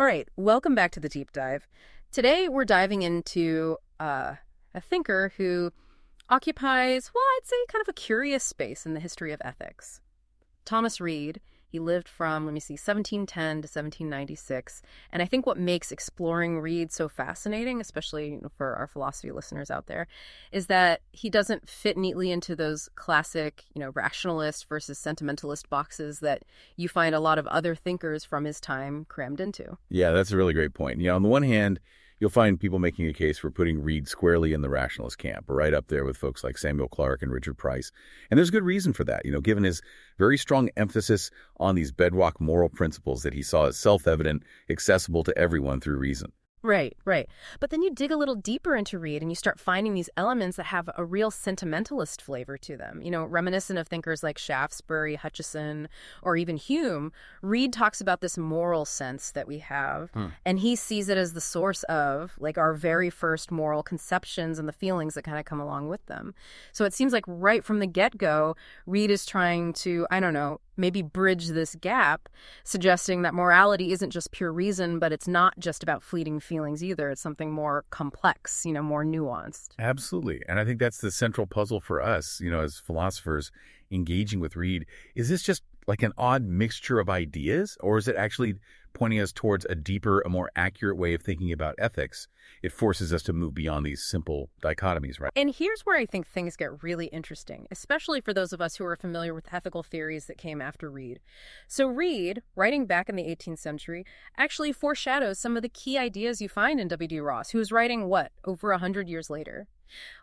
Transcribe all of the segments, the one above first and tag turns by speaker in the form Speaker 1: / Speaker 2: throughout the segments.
Speaker 1: All right, welcome back to the deep dive. Today we're diving into a thinker who occupies, well, I'd say kind of a curious space in the history of ethics. Thomas Reid. He lived from, 1710 to 1796. And I think what makes exploring Reid so fascinating, especially for our philosophy listeners out there, is that he doesn't fit neatly into those classic, rationalist versus sentimentalist boxes that you find a lot of other thinkers from his time crammed into.
Speaker 2: Yeah, that's a really great point. On the one hand, you'll find people making a case for putting Reid squarely in the rationalist camp, right up there with folks like Samuel Clarke and Richard Price. And there's good reason for that, given his very strong emphasis on these bedrock moral principles that he saw as self-evident, accessible to everyone through reason.
Speaker 1: Right, right. But then you dig a little deeper into Reid and you start finding these elements that have a real sentimentalist flavor to them. Reminiscent of thinkers like Shaftesbury, Hutcheson, or even Hume, Reid talks about this moral sense that we have, and he sees it as the source of, our very first moral conceptions and the feelings that kind of come along with them. So it seems like right from the get-go, Reid is trying to, maybe bridge this gap, suggesting that morality isn't just pure reason, but it's not just about fleeting feelings either. It's something more complex, more nuanced.
Speaker 2: Absolutely. And I think that's the central puzzle for us, as philosophers engaging with Reid. Is this just like an odd mixture of ideas, or is it actually pointing us towards a deeper, a more accurate way of thinking about ethics? It forces us to move beyond these simple dichotomies, right?
Speaker 1: And here's where I think things get really interesting, especially for those of us who are familiar with ethical theories that came after Reid. So Reid, writing back in the 18th century, actually foreshadows some of the key ideas you find in W.D. Ross, who was writing, over 100 years later.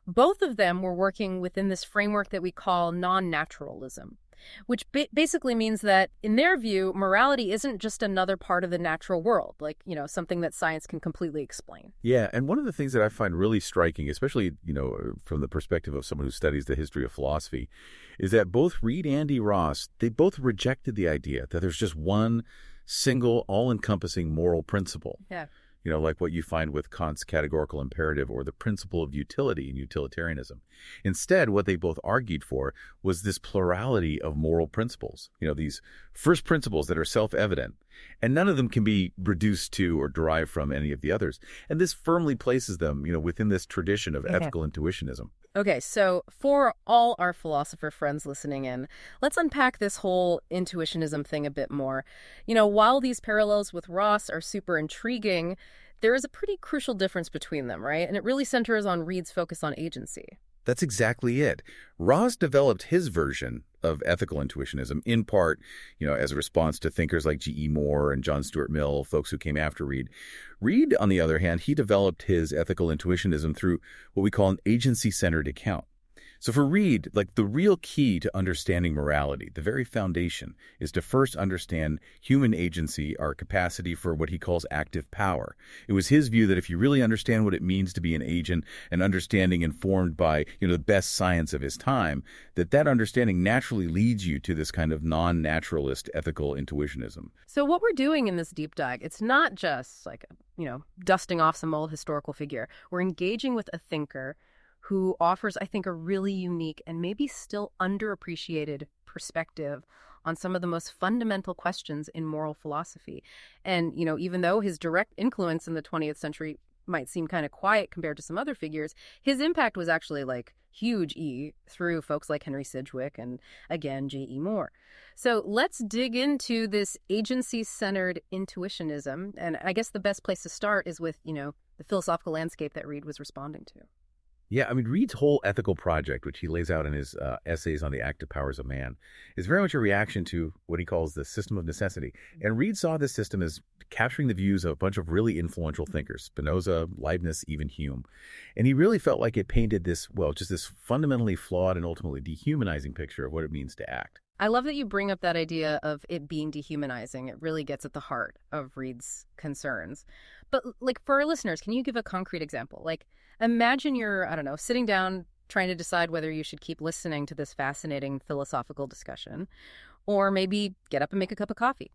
Speaker 1: Both of them were working within this framework that we call non-naturalism, which basically means that, in their view, morality isn't just another part of the natural world, something that science can completely explain.
Speaker 2: Yeah, and one of the things that I find really striking, especially, from the perspective of someone who studies the history of philosophy, is that both Reid and D. Ross, they both rejected the idea that there's just one single, all-encompassing moral principle.
Speaker 1: Yeah.
Speaker 2: Like what you find with Kant's categorical imperative or the principle of utility in utilitarianism. Instead, what they both argued for was this plurality of moral principles, these first principles that are self-evident, and none of them can be reduced to or derived from any of the others. And this firmly places them, within this tradition of ethical intuitionism.
Speaker 1: Okay, so for all our philosopher friends listening in, let's unpack this whole intuitionism thing a bit more. While these parallels with Ross are super intriguing, there is a pretty crucial difference between them, right? And it really centers on Reid's focus on agency.
Speaker 2: That's exactly it. Ross developed his version of ethical intuitionism in part, as a response to thinkers like G.E. Moore and John Stuart Mill, folks who came after Reid. Reid, on the other hand, he developed his ethical intuitionism through what we call an agency-centered account. So for Reid, the real key to understanding morality, the very foundation, is to first understand human agency, our capacity for what he calls active power. It was his view that if you really understand what it means to be an agent, an understanding informed by, the best science of his time, that understanding naturally leads you to this kind of non-naturalist ethical intuitionism.
Speaker 1: So what we're doing in this deep dive, it's not just dusting off some old historical figure. We're engaging with a thinker who offers, I think, a really unique and maybe still underappreciated perspective on some of the most fundamental questions in moral philosophy. And, even though his direct influence in the 20th century might seem kind of quiet compared to some other figures, his impact was actually huge E through folks like Henry Sidgwick and, again, J.E. Moore. So let's dig into this agency-centered intuitionism. And I guess the best place to start is with, the philosophical landscape that Reid was responding to.
Speaker 2: Yeah, Reid's whole ethical project, which he lays out in his essays on the active powers of man, is very much a reaction to what he calls the system of necessity. And Reid saw this system as capturing the views of a bunch of really influential thinkers, Spinoza, Leibniz, even Hume. And he really felt like it painted this fundamentally flawed and ultimately dehumanizing picture of what it means to act.
Speaker 1: I love that you bring up that idea of it being dehumanizing. It really gets at the heart of Reid's concerns. But for our listeners, can you give a concrete example? Imagine you're, sitting down trying to decide whether you should keep listening to this fascinating philosophical discussion, or maybe get up and make a cup of coffee.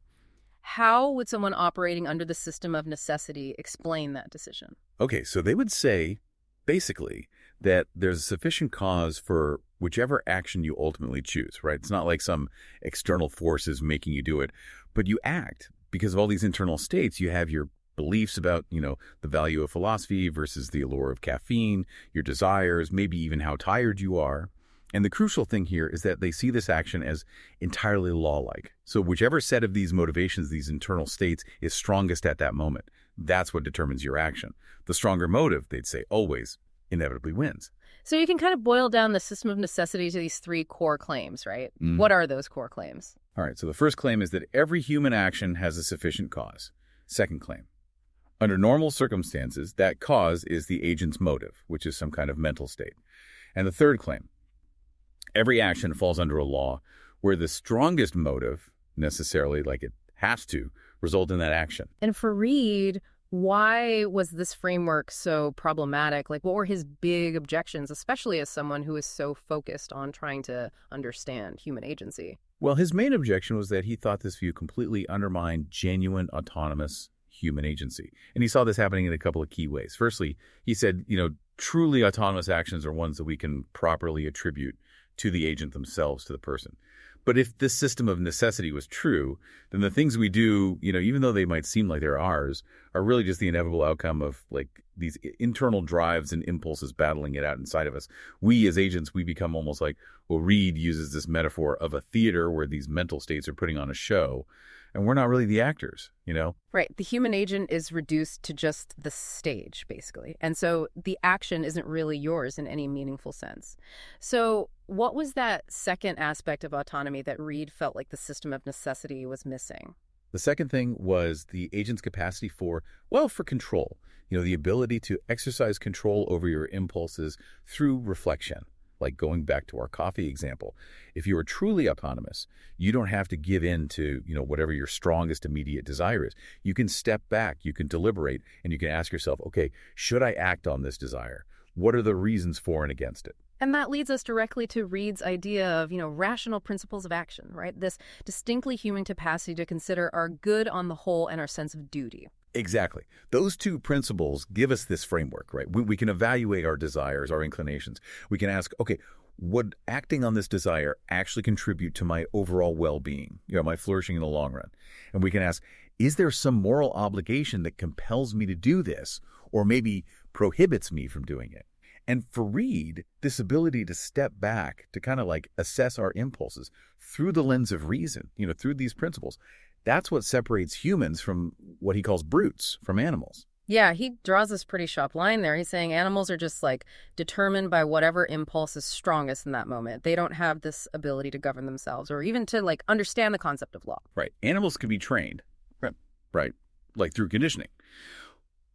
Speaker 1: How would someone operating under the system of necessity explain that decision?
Speaker 2: Okay, so they would say, basically, that there's sufficient cause for whichever action you ultimately choose, right? It's not like some external force is making you do it, but you act because of all these internal states, you have your beliefs about, the value of philosophy versus the allure of caffeine, your desires, maybe even how tired you are. And the crucial thing here is that they see this action as entirely law-like. So whichever set of these motivations, these internal states, is strongest at that moment, that's what determines your action. The stronger motive, they'd say, always inevitably wins.
Speaker 1: So you can kind of boil down the system of necessity to these three core claims, right? What are those core claims?
Speaker 2: All right, so the first claim is that every human action has a sufficient cause. Second claim, under normal circumstances, that cause is the agent's motive, which is some kind of mental state. And the third claim, every action falls under a law where the strongest motive, necessarily like it has to, result in that action.
Speaker 1: And for Reid, why was this framework so problematic? Like, what were his big objections, especially as someone who is so focused on trying to understand human agency?
Speaker 2: Well, his main objection was that he thought this view completely undermined genuine autonomous human agency. And he saw this happening in a couple of key ways. Firstly, he said, truly autonomous actions are ones that we can properly attribute to the agent themselves, to the person. But if this system of necessity was true, then the things we do, even though they might seem like they're ours, are really just the inevitable outcome of like these internal drives and impulses battling it out inside of us. We as agents, we become almost like, Reid uses this metaphor of a theater where these mental states are putting on a show, and we're not really the actors,
Speaker 1: Right. The human agent is reduced to just the stage, basically. And so the action isn't really yours in any meaningful sense. So what was that second aspect of autonomy that Reid felt like the system of necessity was missing?
Speaker 2: The second thing was the agent's capacity for control. The ability to exercise control over your impulses through reflection. Like going back to our coffee example, if you are truly autonomous, you don't have to give in to, whatever your strongest immediate desire is. You can step back, you can deliberate, and you can ask yourself, okay, should I act on this desire? What are the reasons for and against it?
Speaker 1: And that leads us directly to Reid's idea of, rational principles of action, right? This distinctly human capacity to consider our good on the whole and our sense of duty.
Speaker 2: Exactly. Those two principles give us this framework, right? We can evaluate our desires, our inclinations. We can ask, okay, would acting on this desire actually contribute to my overall well-being, my flourishing in the long run? And we can ask, is there some moral obligation that compels me to do this or maybe prohibits me from doing it? And for Reid, this ability to step back, to kind of like assess our impulses through the lens of reason, through these principles, that's what separates humans from what he calls brutes, from animals.
Speaker 1: Yeah, he draws this pretty sharp line there. He's saying animals are just like determined by whatever impulse is strongest in that moment. They don't have this ability to govern themselves or even to like understand the concept of law.
Speaker 2: Right. Animals can be trained, right, like through conditioning.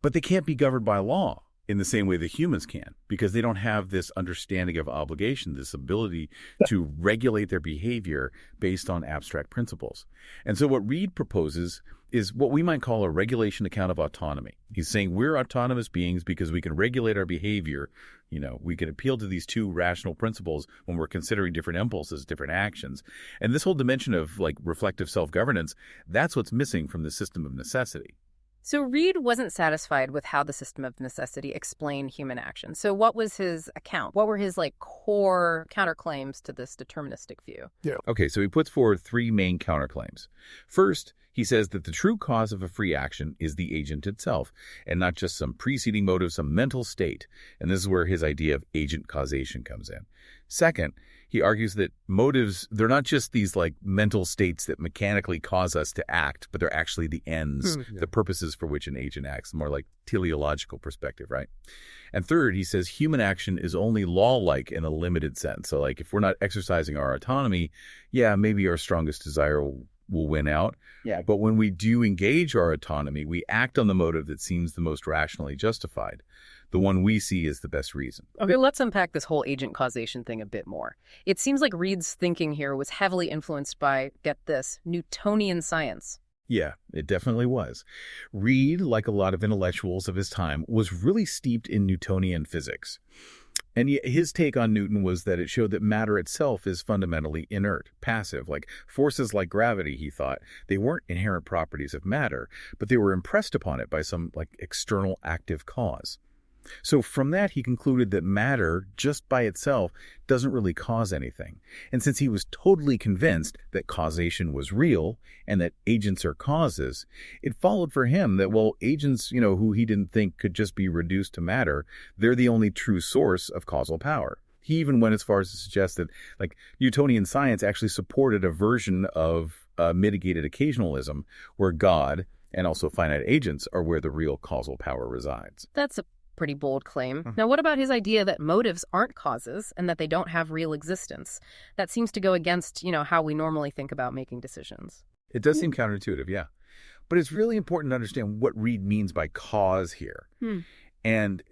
Speaker 2: But they can't be governed by law in the same way that humans can, because they don't have this understanding of obligation, this ability to regulate their behavior based on abstract principles. And so what Reid proposes is what we might call a regulation account of autonomy. He's saying we're autonomous beings because we can regulate our behavior. We can appeal to these two rational principles when we're considering different impulses, different actions. And this whole dimension of like reflective self-governance, that's what's missing from the system of necessity.
Speaker 1: So Reid wasn't satisfied with how the system of necessity explained human action. So what was his account? What were his core counterclaims to this deterministic view?
Speaker 2: Yeah. Okay, so he puts forward three main counterclaims. First, he says that the true cause of a free action is the agent itself, and not just some preceding motive, some mental state. And this is where his idea of agent causation comes in. Second, he argues that motives, they're not just these mental states that mechanically cause us to act, but they're actually the ends, the purposes for which an agent acts, more like teleological perspective, right? And third, he says human action is only law-like in a limited sense. So if we're not exercising our autonomy, maybe our strongest desire will win out. Yeah. But when we do engage our autonomy, we act on the motive that seems the most rationally justified. The one we see is the best reason.
Speaker 1: Okay, let's unpack this whole agent causation thing a bit more. It seems like Reid's thinking here was heavily influenced by, get this, Newtonian science.
Speaker 2: Yeah, it definitely was. Reid, like a lot of intellectuals of his time, was really steeped in Newtonian physics. And his take on Newton was that it showed that matter itself is fundamentally inert, passive. Forces like gravity, he thought, they weren't inherent properties of matter, but they were impressed upon it by some external active cause. So from that, he concluded that matter, just by itself, doesn't really cause anything. And since he was totally convinced that causation was real and that agents are causes, it followed for him that, well, agents, who he didn't think could just be reduced to matter, they're the only true source of causal power. He even went as far as to suggest that, Newtonian science actually supported a version of mitigated occasionalism where God and also finite agents are where the real causal power resides.
Speaker 1: That's a pretty bold claim. Now, what about his idea that motives aren't causes and that they don't have real existence? That seems to go against, how we normally think about making decisions.
Speaker 2: It does seem counterintuitive, yeah. But it's really important to understand what Reid means by cause here. And,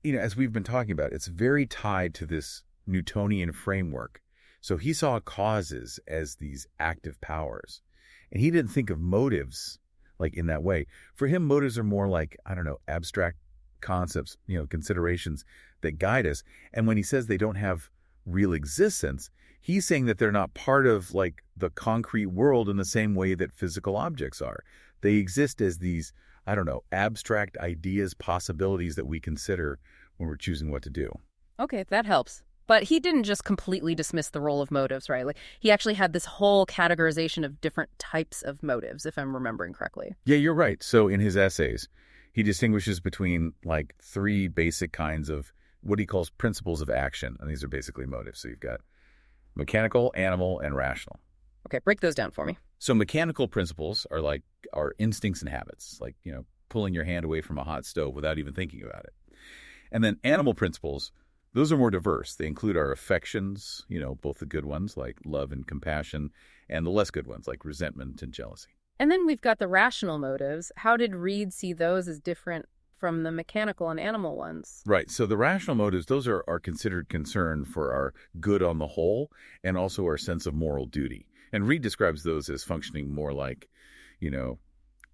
Speaker 2: as we've been talking about, it's very tied to this Newtonian framework. So he saw causes as these active powers. And he didn't think of motives in that way. For him, motives are more like, abstract concepts, considerations that guide us. And when he says they don't have real existence, he's saying that they're not part of the concrete world in the same way that physical objects are. They exist as these, abstract ideas, possibilities that we consider when we're choosing what to do.
Speaker 1: Okay, that helps. But he didn't just completely dismiss the role of motives, right? He actually had this whole categorization of different types of motives, if I'm remembering correctly.
Speaker 2: Yeah, you're right. So in his essays, he distinguishes between three basic kinds of what he calls principles of action. And these are basically motives. So you've got mechanical, animal, and rational.
Speaker 1: Okay, break those down for me.
Speaker 2: So mechanical principles are our instincts and habits, pulling your hand away from a hot stove without even thinking about it. And then animal principles, those are more diverse. They include our affections, both the good ones like love and compassion, and the less good ones like resentment and jealousy.
Speaker 1: And then we've got the rational motives. How did Reid see those as different from the mechanical and animal ones?
Speaker 2: Right. So the rational motives, those are considered concern for our good on the whole and also our sense of moral duty. And Reid describes those as functioning more like,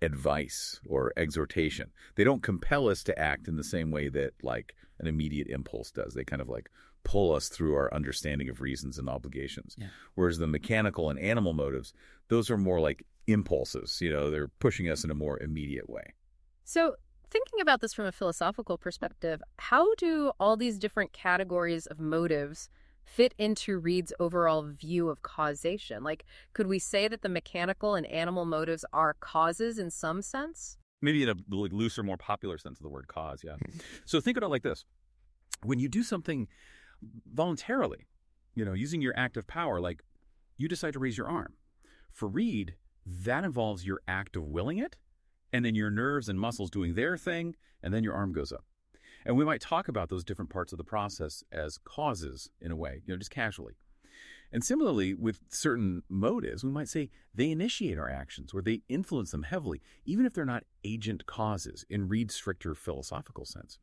Speaker 2: advice or exhortation. They don't compel us to act in the same way that an immediate impulse does. They kind of pull us through our understanding of reasons and obligations. Yeah. Whereas the mechanical and animal motives, those are more like impulses. They're pushing us in a more immediate way.
Speaker 1: So thinking about this from a philosophical perspective, how do all these different categories of motives fit into Reid's overall view of causation? Could we say that the mechanical and animal motives are causes in some sense?
Speaker 3: Maybe in a looser, more popular sense of the word cause, yeah. So think about it like this. When you do something voluntarily, using your active power, you decide to raise your arm. For Reid, that involves your act of willing it, and then your nerves and muscles doing their thing, and then your arm goes up. And we might talk about those different parts of the process as causes in a way, just casually. And similarly, with certain motives, we might say they initiate our actions or they influence them heavily, even if they're not agent causes in Reid's stricter philosophical sense.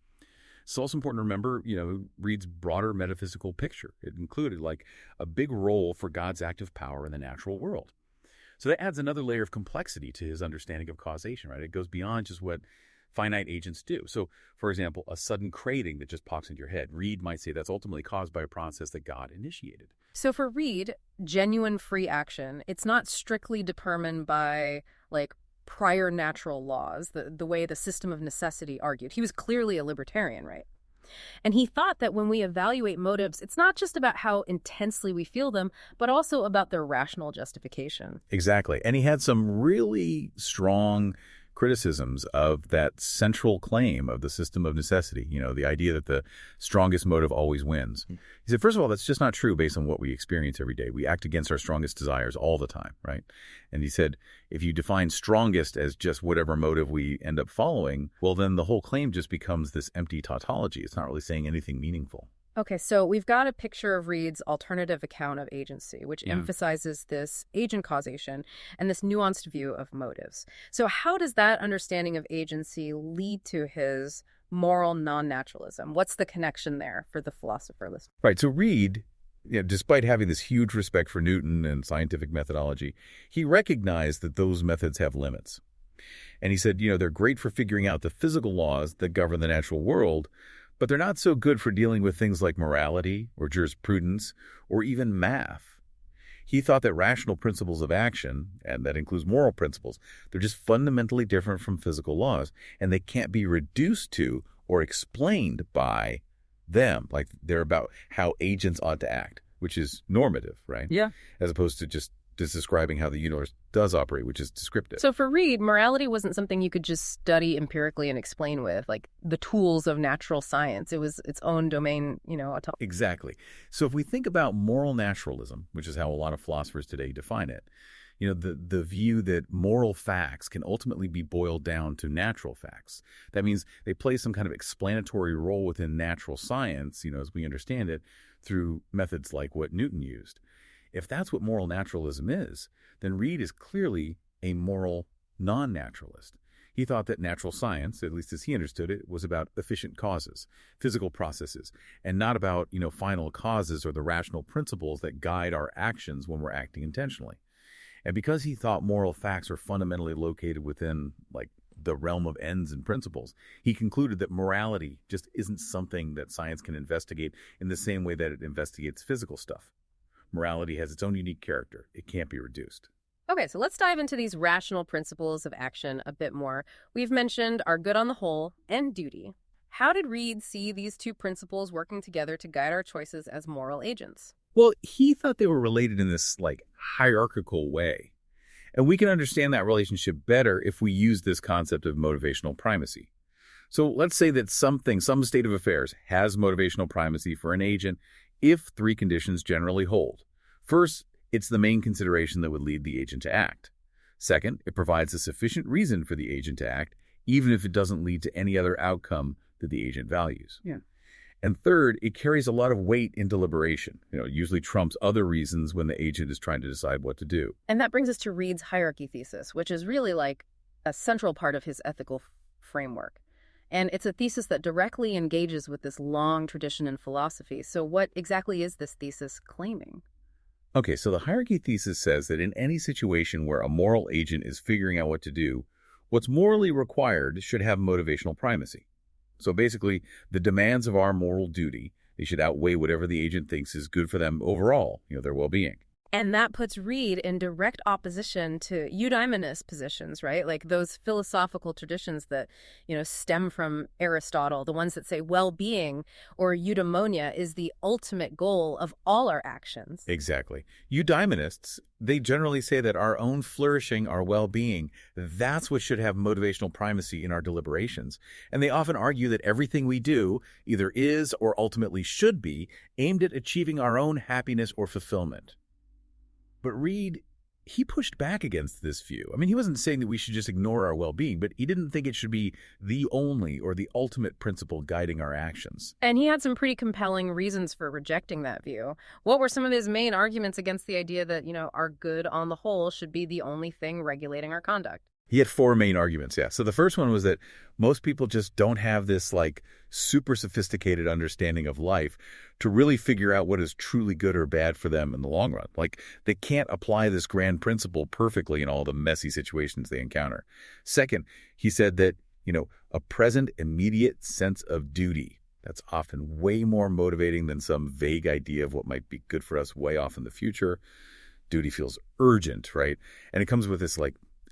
Speaker 3: It's also important to remember, Reid's broader metaphysical picture. It included a big role for God's active power in the natural world. So that adds another layer of complexity to his understanding of causation, right? It goes beyond just what finite agents do. So, for example, a sudden craving that just pops into your head, Reid might say that's ultimately caused by a process that God initiated.
Speaker 1: So for Reid, genuine free action, it's not strictly determined by prior natural laws, the way the system of necessity argued. He was clearly a libertarian, right? And he thought that when we evaluate motives, it's not just about how intensely we feel them, but also about their rational justification.
Speaker 2: Exactly. And he had some really strong criticisms of that central claim of the system of necessity, the idea that the strongest motive always wins. He said, first of all, that's just not true based on what we experience every day. We act against our strongest desires all the time, right? And he said, if you define strongest as just whatever motive we end up following, well, then the whole claim just becomes this empty tautology. It's not really saying anything meaningful.
Speaker 1: Okay, so we've got a picture of Reid's alternative account of agency, which emphasizes this agent causation and this nuanced view of motives. So how does that understanding of agency lead to his moral non-naturalism? What's the connection there for the philosopher listening?
Speaker 2: Right, so Reid, despite having this huge respect for Newton and scientific methodology, he recognized that those methods have limits. And he said, they're great for figuring out the physical laws that govern the natural world, but they're not so good for dealing with things like morality or jurisprudence or even math. He thought that rational principles of action, and that includes moral principles, they're just fundamentally different from physical laws, and they can't be reduced to or explained by them. Like they're about how agents ought to act, which is normative, right?
Speaker 1: Yeah.
Speaker 2: As opposed to just describing how the universe does operate, which is descriptive.
Speaker 1: So for Reid, morality wasn't something you could just study empirically and explain with, like the tools of natural science. It was its own domain,
Speaker 2: Exactly. So if we think about moral naturalism, which is how a lot of philosophers today define it, the view that moral facts can ultimately be boiled down to natural facts. That means they play some kind of explanatory role within natural science, as we understand it, through methods like what Newton used. If that's what moral naturalism is, then Reid is clearly a moral non-naturalist. He thought that natural science, at least as he understood it, was about efficient causes, physical processes, and not about, final causes or the rational principles that guide our actions when we're acting intentionally. And because he thought moral facts are fundamentally located within, the realm of ends and principles, he concluded that morality just isn't something that science can investigate in the same way that it investigates physical stuff. Morality has its own unique character. It can't be reduced.
Speaker 1: Okay, so let's dive into these rational principles of action a bit more. We've mentioned our good on the whole and duty. How did Reid see these two principles working together to guide our choices as moral agents?
Speaker 2: Well, he thought they were related in this, hierarchical way. And we can understand that relationship better if we use this concept of motivational primacy. So let's say that some state of affairs has motivational primacy for an agent if three conditions generally hold. First, it's the main consideration that would lead the agent to act. Second, it provides a sufficient reason for the agent to act, even if it doesn't lead to any other outcome that the agent values.
Speaker 3: Yeah.
Speaker 2: And third, it carries a lot of weight in deliberation. It usually trumps other reasons when the agent is trying to decide what to do.
Speaker 1: And that brings us to Reid's hierarchy thesis, which is really like a central part of his ethical framework. And it's a thesis that directly engages with this long tradition in philosophy. So what exactly is this thesis claiming?
Speaker 2: Okay, so the hierarchy thesis says that in any situation where a moral agent is figuring out what to do, what's morally required should have motivational primacy. So basically, the demands of our moral duty, they should outweigh whatever the agent thinks is good for them overall, their well-being.
Speaker 1: And that puts Reid in direct opposition to eudaemonist positions, right? Like those philosophical traditions that, stem from Aristotle, the ones that say well-being or eudaimonia is the ultimate goal of all our actions.
Speaker 2: Exactly. Eudaimonists, they generally say that our own flourishing, our well-being, that's what should have motivational primacy in our deliberations. And they often argue that everything we do either is or ultimately should be aimed at achieving our own happiness or fulfillment. But Reid, he pushed back against this view. I mean, he wasn't saying that we should just ignore our well-being, but he didn't think it should be the only or the ultimate principle guiding our actions.
Speaker 1: And he had some pretty compelling reasons for rejecting that view. What were some of his main arguments against the idea that, our good on the whole should be the only thing regulating our conduct?
Speaker 2: He had four main arguments, yeah. So the first one was that most people just don't have this super sophisticated understanding of life to really figure out what is truly good or bad for them in the long run. They can't apply this grand principle perfectly in all the messy situations they encounter. Second, he said that, a present immediate sense of duty, that's often way more motivating than some vague idea of what might be good for us way off in the future. Duty feels urgent, right? And it comes with this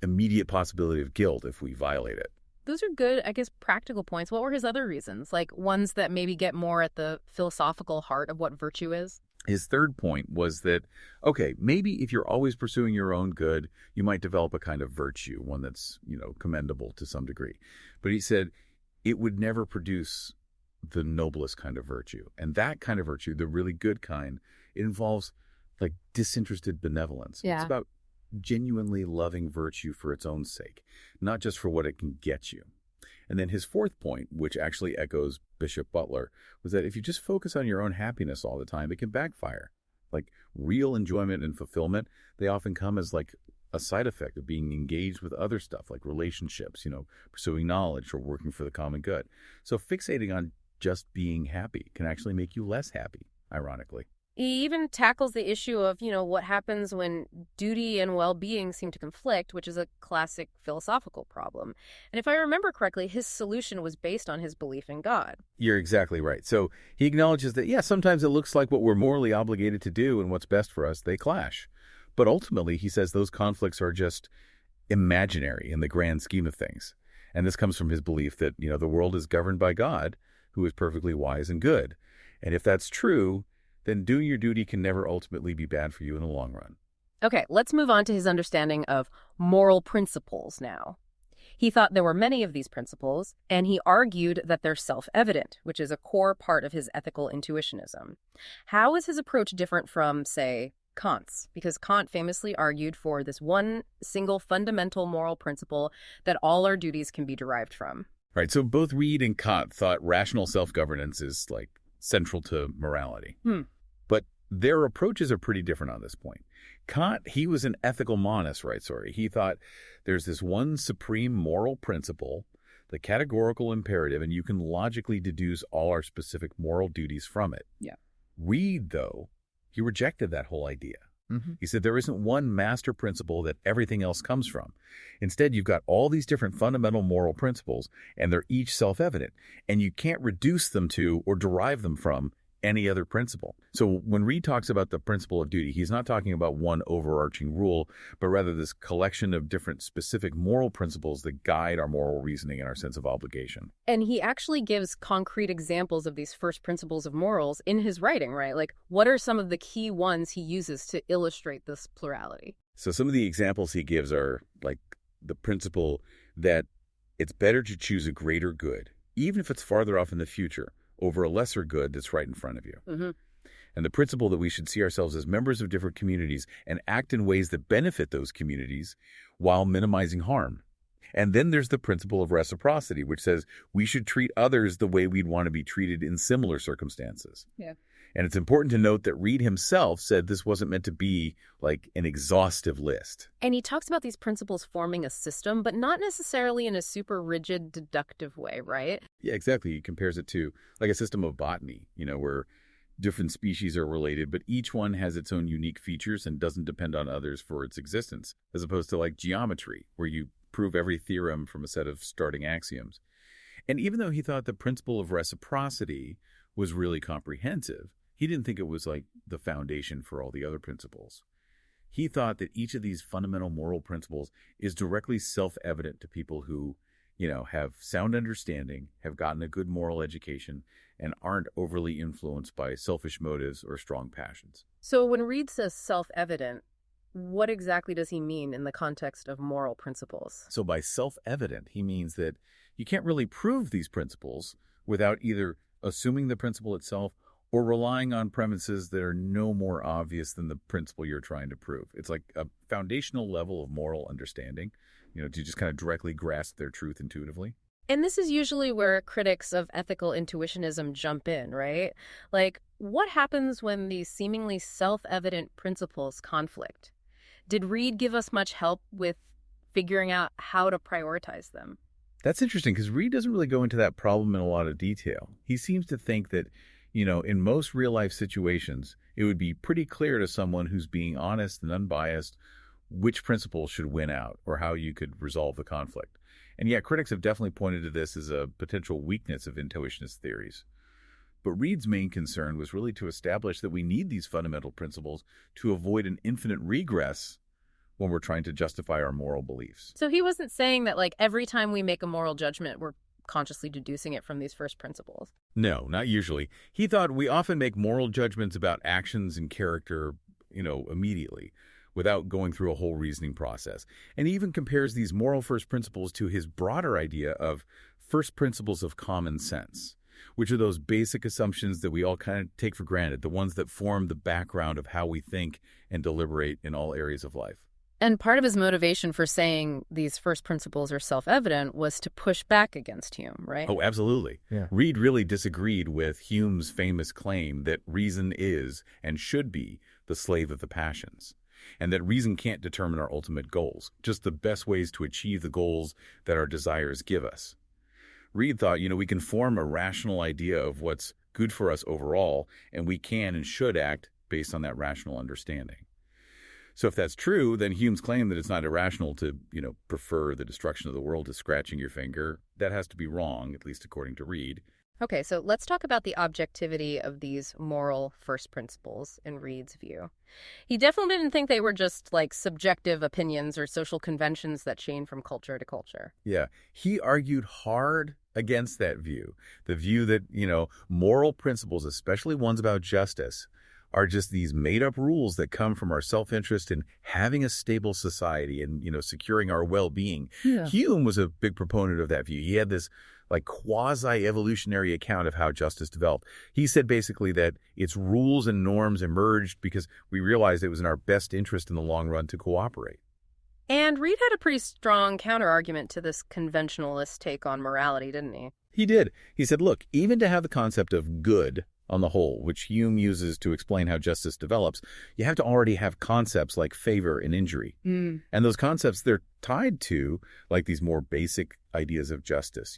Speaker 2: immediate possibility of guilt if we violate it.
Speaker 1: Those are good, practical points. What were his other reasons? Ones that maybe get more at the philosophical heart of what virtue is?
Speaker 2: His third point was that, okay, maybe if you're always pursuing your own good, you might develop a kind of virtue, one that's, commendable to some degree. But he said it would never produce the noblest kind of virtue. And that kind of virtue, the really good kind, it involves disinterested benevolence.
Speaker 1: Yeah.
Speaker 2: It's about genuinely loving virtue for its own sake, not just for what it can get you. And then his fourth point, which actually echoes Bishop Butler, was that if you just focus on your own happiness all the time, it can backfire. Real enjoyment and fulfillment, they often come as a side effect of being engaged with other stuff, like relationships, pursuing knowledge or working for the common good. So fixating on just being happy can actually make you less happy, ironically.
Speaker 1: He even tackles the issue of, what happens when duty and well-being seem to conflict, which is a classic philosophical problem. And if I remember correctly, his solution was based on his belief in God.
Speaker 2: You're exactly right. So he acknowledges that, sometimes it looks like what we're morally obligated to do and what's best for us, they clash. But ultimately, he says those conflicts are just imaginary in the grand scheme of things. And this comes from his belief that, the world is governed by God, who is perfectly wise and good. And if that's true, then doing your duty can never ultimately be bad for you in the long run.
Speaker 1: Okay, let's move on to his understanding of moral principles now. He thought there were many of these principles, and he argued that they're self-evident, which is a core part of his ethical intuitionism. How is his approach different from, say, Kant's? Because Kant famously argued for this one single fundamental moral principle that all our duties can be derived from.
Speaker 2: Right, so both Reid and Kant thought rational self-governance is, central to morality. But their approaches are pretty different on this point. Kant, he was an ethical monist, right? He thought there's this one supreme moral principle, the categorical imperative, and you can logically deduce all our specific moral duties from it.
Speaker 1: Yeah.
Speaker 2: Reid, though, he rejected that whole idea.
Speaker 3: Mm-hmm.
Speaker 2: He said there isn't one master principle that everything else comes from. Instead, you've got all these different fundamental moral principles, and they're each self-evident, and you can't reduce them to or derive them from any other principle. So when Reid talks about the principle of duty, he's not talking about one overarching rule, but rather this collection of different specific moral principles that guide our moral reasoning and our sense of obligation.
Speaker 1: And he actually gives concrete examples of these first principles of morals in his writing, right? Like, what are some of the key ones he uses to illustrate this plurality?
Speaker 2: So some of the examples he gives are like the principle that it's better to choose a greater good, even if it's farther off in the future, over a lesser good that's right in front of you.
Speaker 1: Mm-hmm.
Speaker 2: And the principle that we should see ourselves as members of different communities and act in ways that benefit those communities while minimizing harm. And then there's the principle of reciprocity, which says we should treat others the way we'd want to be treated in similar circumstances.
Speaker 1: Yeah.
Speaker 2: And it's important to note that Reid himself said this wasn't meant to be like an exhaustive list.
Speaker 1: And he talks about these principles forming a system, but not necessarily in a super rigid, deductive way, right?
Speaker 2: Yeah, exactly. He compares it to like a system of botany, where different species are related, but each one has its own unique features and doesn't depend on others for its existence, as opposed to like geometry, where you prove every theorem from a set of starting axioms. And even though he thought the principle of reciprocity was really comprehensive, he didn't think it was like the foundation for all the other principles. He thought that each of these fundamental moral principles is directly self-evident to people who, have sound understanding, have gotten a good moral education, and aren't overly influenced by selfish motives or strong passions.
Speaker 1: So when Reid says self-evident, what exactly does he mean in the context of moral principles?
Speaker 2: So by self-evident, he means that you can't really prove these principles without either assuming the principle itself or relying on premises that are no more obvious than the principle you're trying to prove. It's like a foundational level of moral understanding, to just kind of directly grasp their truth intuitively.
Speaker 1: And this is usually where critics of ethical intuitionism jump in, right? Like, what happens when these seemingly self-evident principles conflict? Did Reid give us much help with figuring out how to prioritize them?
Speaker 2: That's interesting because Reid doesn't really go into that problem in a lot of detail. He seems to think that, in most real-life situations, it would be pretty clear to someone who's being honest and unbiased which principle should win out or how you could resolve the conflict. And yet critics have definitely pointed to this as a potential weakness of intuitionist theories. But Reid's main concern was really to establish that we need these fundamental principles to avoid an infinite regress when we're trying to justify our moral beliefs.
Speaker 1: So he wasn't saying that, like, every time we make a moral judgment, we're consciously deducing it from these first principles.
Speaker 2: No, not usually. He thought we often make moral judgments about actions and character, immediately, without going through a whole reasoning process. And he even compares these moral first principles to his broader idea of first principles of common sense, which are those basic assumptions that we all kind of take for granted, the ones that form the background of how we think and deliberate in all areas of life.
Speaker 1: And part of his motivation for saying these first principles are self-evident was to push back against Hume, right?
Speaker 2: Oh, absolutely.
Speaker 3: Yeah.
Speaker 2: Reid really disagreed with Hume's famous claim that reason is and should be the slave of the passions, and that reason can't determine our ultimate goals, just the best ways to achieve the goals that our desires give us. Reid thought, we can form a rational idea of what's good for us overall, and we can and should act based on that rational understanding. So if that's true, then Hume's claim that it's not irrational to, prefer the destruction of the world to scratching your finger, that has to be wrong, at least according to Reid.
Speaker 1: Okay, so let's talk about the objectivity of these moral first principles in Reid's view. He definitely didn't think they were just like subjective opinions or social conventions that change from culture to culture.
Speaker 2: Yeah, he argued hard against that view, the view that, moral principles, especially ones about justice, are just these made-up rules that come from our self-interest in having a stable society and, securing our well-being.
Speaker 3: Yeah.
Speaker 2: Hume was a big proponent of that view. He had this like quasi-evolutionary account of how justice developed. He said basically that its rules and norms emerged because we realized it was in our best interest in the long run to cooperate.
Speaker 1: And Reid had a pretty strong counterargument to this conventionalist take on morality, didn't he?
Speaker 2: He did. He said, look, even to have the concept of good on the whole, which Hume uses to explain how justice develops, you have to already have concepts like favor and injury.
Speaker 1: Mm.
Speaker 2: And those concepts, they're tied to like these more basic ideas of justice,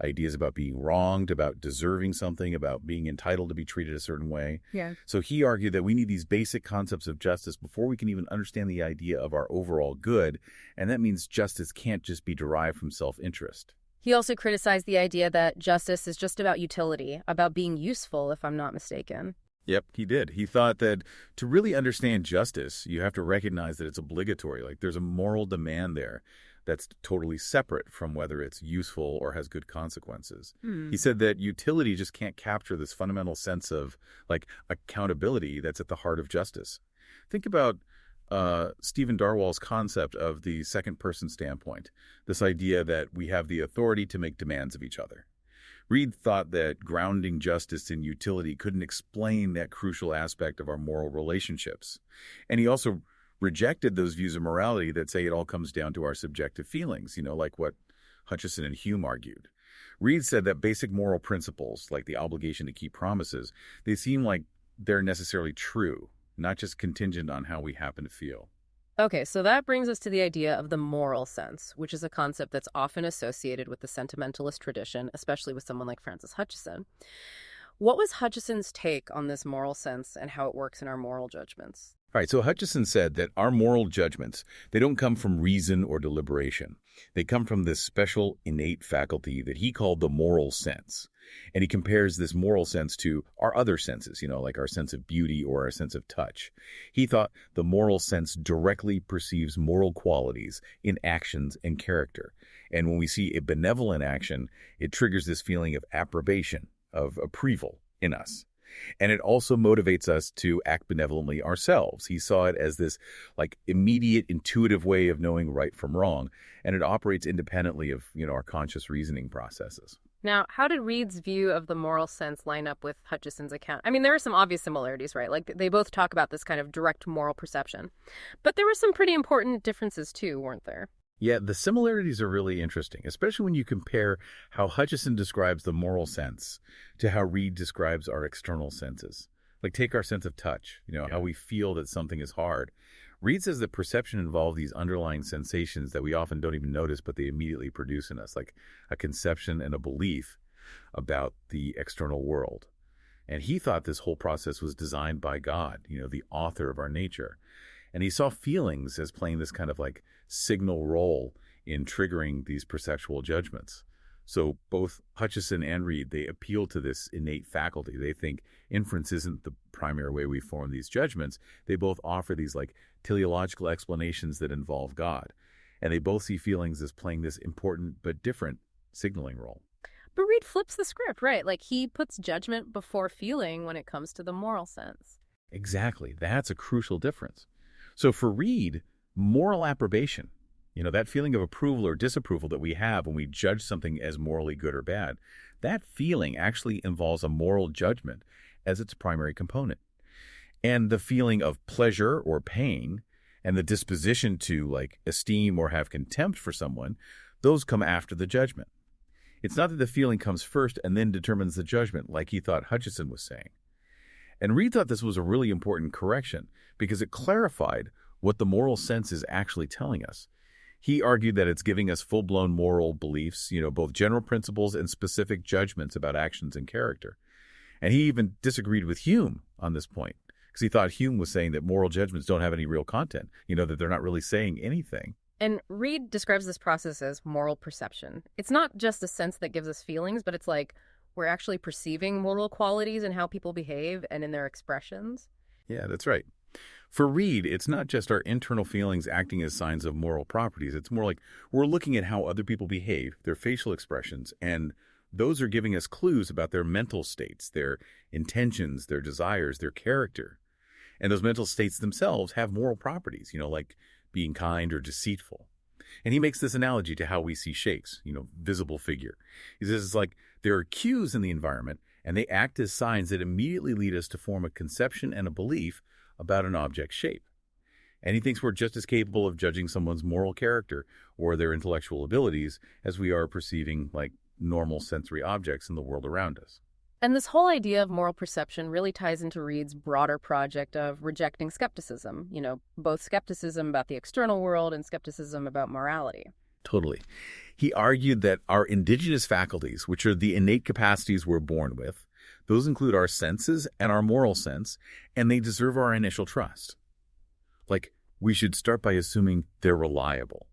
Speaker 2: ideas about being wronged, about deserving something, about being entitled to be treated a certain way.
Speaker 1: Yeah.
Speaker 2: So he argued that we need these basic concepts of justice before we can even understand the idea of our overall good. And that means justice can't just be derived from self-interest.
Speaker 1: He also criticized the idea that justice is just about utility, about being useful, if I'm not mistaken.
Speaker 2: Yep, he did. He thought that to really understand justice, you have to recognize that it's obligatory. Like there's a moral demand there that's totally separate from whether it's useful or has good consequences. He said that utility just can't capture this fundamental sense of like accountability that's at the heart of justice. Think about Stephen Darwall's concept of the second person standpoint, this idea that we have the authority to make demands of each other. Reid thought that grounding justice in utility couldn't explain that crucial aspect of our moral relationships. And he also rejected those views of morality that say it all comes down to our subjective feelings, like what Hutcheson and Hume argued. Reid said that basic moral principles, like the obligation to keep promises, they seem like they're necessarily true, not just contingent on how we happen to feel.
Speaker 1: Okay, so that brings us to the idea of the moral sense, which is a concept that's often associated with the sentimentalist tradition, especially with someone like Francis Hutcheson. What was Hutcheson's take on this moral sense and how it works in our moral judgments?
Speaker 2: All right, so Hutcheson said that our moral judgments, they don't come from reason or deliberation. They come from this special innate faculty that he called the moral sense. And he compares this moral sense to our other senses, like our sense of beauty or our sense of touch. He thought the moral sense directly perceives moral qualities in actions and character. And when we see a benevolent action, it triggers this feeling of approbation, of approval in us. And it also motivates us to act benevolently ourselves. He saw it as this like immediate, intuitive way of knowing right from wrong. And it operates independently of, our conscious reasoning processes.
Speaker 1: Now, how did Reid's view of the moral sense line up with Hutcheson's account? I mean, there are some obvious similarities, right? Like they both talk about this kind of direct moral perception. But there were some pretty important differences too, weren't there?
Speaker 2: Yeah, the similarities are really interesting, especially when you compare how Hutcheson describes the moral sense to how Reid describes our external senses. Like take our sense of touch, how we feel that something is hard. Reid says that perception involves these underlying sensations that we often don't even notice, but they immediately produce in us, like a conception and a belief about the external world. And he thought this whole process was designed by God, the author of our nature. And he saw feelings as playing this kind of like signal role in triggering these perceptual judgments. So both Hutcheson and Reid, they appeal to this innate faculty. They think inference isn't the primary way we form these judgments. They both offer these like teleological explanations that involve God. And they both see feelings as playing this important but different signaling role.
Speaker 1: But Reid flips the script, right? Like he puts judgment before feeling when it comes to the moral sense.
Speaker 2: Exactly. That's a crucial difference. So for Reid, moral approbation, that feeling of approval or disapproval that we have when we judge something as morally good or bad, that feeling actually involves a moral judgment as its primary component. And the feeling of pleasure or pain and the disposition to like esteem or have contempt for someone, those come after the judgment. It's not that the feeling comes first and then determines the judgment like he thought Hutcheson was saying. And Reid thought this was a really important correction because it clarified what the moral sense is actually telling us. He argued that it's giving us full-blown moral beliefs, both general principles and specific judgments about actions and character. And he even disagreed with Hume on this point because he thought Hume was saying that moral judgments don't have any real content, that they're not really saying anything.
Speaker 1: And Reid describes this process as moral perception. It's not just a sense that gives us feelings, but it's like we're actually perceiving moral qualities in how people behave and in their expressions.
Speaker 2: Yeah, that's right. For Reid, it's not just our internal feelings acting as signs of moral properties. It's more like we're looking at how other people behave, their facial expressions, and those are giving us clues about their mental states, their intentions, their desires, their character. And those mental states themselves have moral properties, like being kind or deceitful. And he makes this analogy to how we see shapes, visible figure. He says it's like there are cues in the environment, and they act as signs that immediately lead us to form a conception and a belief about an object's shape. And he thinks we're just as capable of judging someone's moral character or their intellectual abilities as we are perceiving, like, normal sensory objects in the world around us.
Speaker 1: And this whole idea of moral perception really ties into Reid's broader project of rejecting skepticism, both skepticism about the external world and skepticism about morality.
Speaker 2: Totally. He argued that our indigenous faculties, which are the innate capacities we're born with, those include our senses and our moral sense, and they deserve our initial trust. Like, we should start by assuming they're reliable.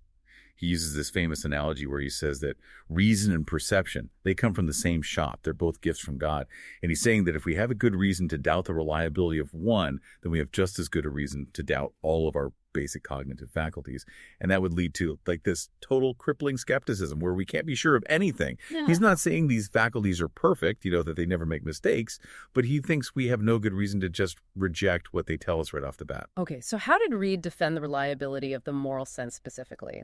Speaker 2: He uses this famous analogy where he says that reason and perception, they come from the same shop. They're both gifts from God. And he's saying that if we have a good reason to doubt the reliability of one, then we have just as good a reason to doubt all of our basic cognitive faculties. And that would lead to like this total crippling skepticism where we can't be sure of anything.
Speaker 1: Yeah.
Speaker 2: He's not saying these faculties are perfect, that they never make mistakes, but he thinks we have no good reason to just reject what they tell us right off the bat.
Speaker 1: Okay, so how did Reid defend the reliability of the moral sense specifically?